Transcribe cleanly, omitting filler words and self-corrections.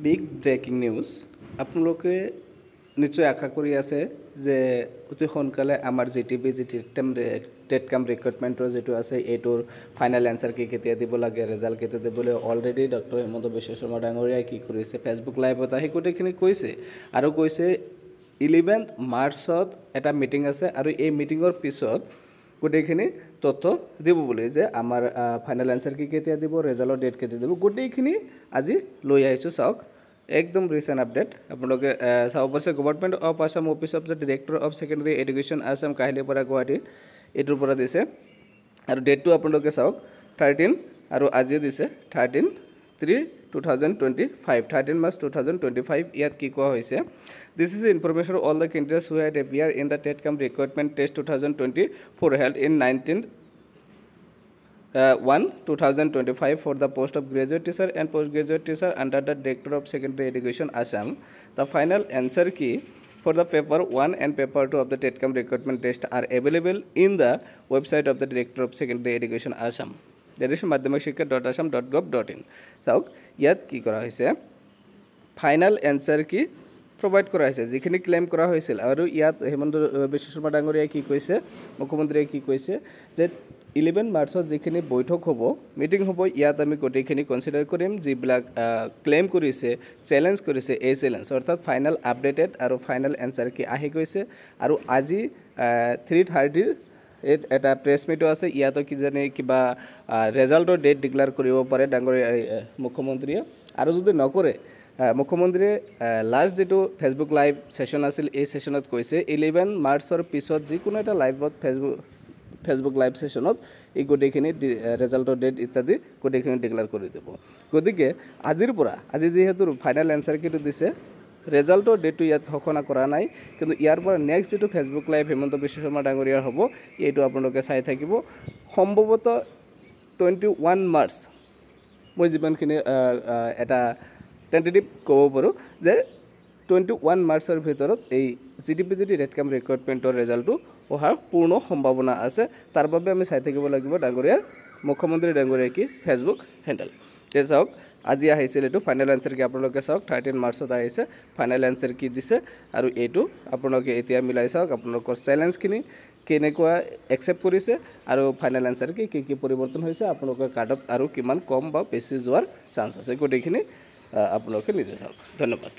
Big breaking news আপোনালোকে নিশ্চয় আশা কৰি আছে যে অতি সোনকালে আমাৰ জিটিবি টেটকাম ৰিক্ৰুটমেণ্টৰ যেটো আছে এইটোৰ ফাইনেল এনসাৰ কি কেতিয়া দিব লাগে ৰিজাল্ট কেতিয়া দিবলৈ অলৰেডি ডক্টৰ হেমন্ত বিশ্ব শৰ্মা ডাঙৰীয়াই কি কৰিছে ফেচবুক লাইভত আহি গোটেইখিনি কৈছে আৰু কৈছে 11 মাৰ্চত এটা মিটিং আছে আৰু এই মিটিঙৰ পিছত গোটেইখিনি তথ্য দিব বুলি যে আমাৰ ফাইনেল এনসাৰ কি কেতিয়া দিব ৰিজাল্টৰ ডেট কেতিয়া দিব গোটেইখিনি আজি লৈ আহিছো চাওক একদম ৰিসেন্ট আপডেট আপোনালোকে চাও পাছে government of Assam office of the director of secondary education Assam Kahilipara Guwahati এটোৰ পৰা দিছে আৰু ডেটটো আপোনালোকে চাওক 13 আৰু আজি দিছে 13/3/2025 March 2025 ইয়াত কি কোৱা হৈছে This is information of all the candidates who had appeared in the TETCAM recruitment test 2024 held in 19/1/2025 for the post of graduate teacher and postgraduate teacher under the Director of Secondary Education Assam. The final answer key for the paper 1 and paper 2 of the TETCAM recruitment test are available in the website of the Director of Secondary Education Assam. That is madhyamikshikka.assam.gov.in. So, yat ki kora hoise final answer key provide কৰা হৈছে যিখিনি claim কৰা হৈছিল আৰু ইয়াত হেমন্ত বিশ্ব শৰ্মা ডাঙৰীয়াই কি কৈছে মুখ্যমন্ত্ৰীয়ে কি কৈছে যে 11 মাৰ্চত যিখিনি বৈঠক হ'ব মিটিং হ'ব ইয়াত আমি গোটেইখিনি কনসিডাৰ কৰিম যিবিলাক ক্লেম কৰিছে চ্যালেঞ্জ কৰিছে এই চ্যালেঞ্জ অৰ্থাৎ ফাইনাল আপডেটেড আৰু ফাইনাল এনসাৰ কি আহি গৈছে আৰু আজি 3:30 এটা প্ৰেছ মিটো আছে ইয়াতো কি জানে কিবা ৰিজাল্টৰ ডেট ডিক্লেয়াৰ কৰিব পাৰে ডাঙৰীয়া মুখ্যমন্ত্ৰীয়ে আৰু যদি নকৰে মুখ্যমন্ত্ৰীয়ে লাষ্ট যেটো ফেসবুক লাইভ সেশন আছিল এই সেশনত কৈছে 11 মাৰ্চৰ পিছত যিকোনো এটা লাইভত ফেসবুক লাইভ সেশনত এই গোটেইখিনি ৰিজাল্টৰ ডেট ইত্যাদি গোটেইখিনি ডিক্লেয়াৰ কৰি দিব গতিকে আজিৰ পৰা আজি যেহেতু ফাইনাল এনসাৰ কিটো দিছে ৰিজাল্টৰ ডেটটো ইয়াত ঘোষণা কৰা নাই কিন্তু ইয়াৰ পৰা নেক্সট যেটো ফেসবুক লাইভ হেমন্ত বিশ্ব শৰ্মা ডাঙৰীয়াৰ হ'ব এইটো আপোনালোকে চাই থাকিব সম্ভৱতঃ 21 মাৰ্চ মই জীৱনখিনি এটা টেন্টেটিভ ক'ব পাৰো যে 21 মাৰ্চৰ ভিতৰত এই জিটিপিজিটি টেটকাম ৰিক্ৰুটমেণ্টৰ ৰিজাল্টটো অহাৰ পূৰ্ণ সম্ভাৱনা আছে তাৰ বাবে আমি চাই থাকিব লাগিব ডাঙৰীয়াৰ মুখ্যমন্ত্ৰী ডাঙৰীয়াৰ কি ফেসবুক হেণ্ডেল তে চাওক আজি আহিছিল এটো ফাইনাল এনসাৰ কি আপোনালোকে চাওক 13 মাৰ্চত আহিছে ফাইনাল এনসাৰ কি দিছে আৰু এইটো আপোনালোকে এতিয়া মিলাই চাওক আপোনালোকৰ চ্যালেঞ্জখিনি কেনেকুৱা একসেপ্ট কৰিছে আৰু ফাইনাল এনসাৰ কি পৰিৱৰ্তন হৈছে আপোনালোকৰ কাটঅফ আৰু কিমান কম বা বেছি যোৱাৰ চান্স আছে গোটেইখিনি আপোনালোকে নিজে চাওক ধন্যবাদ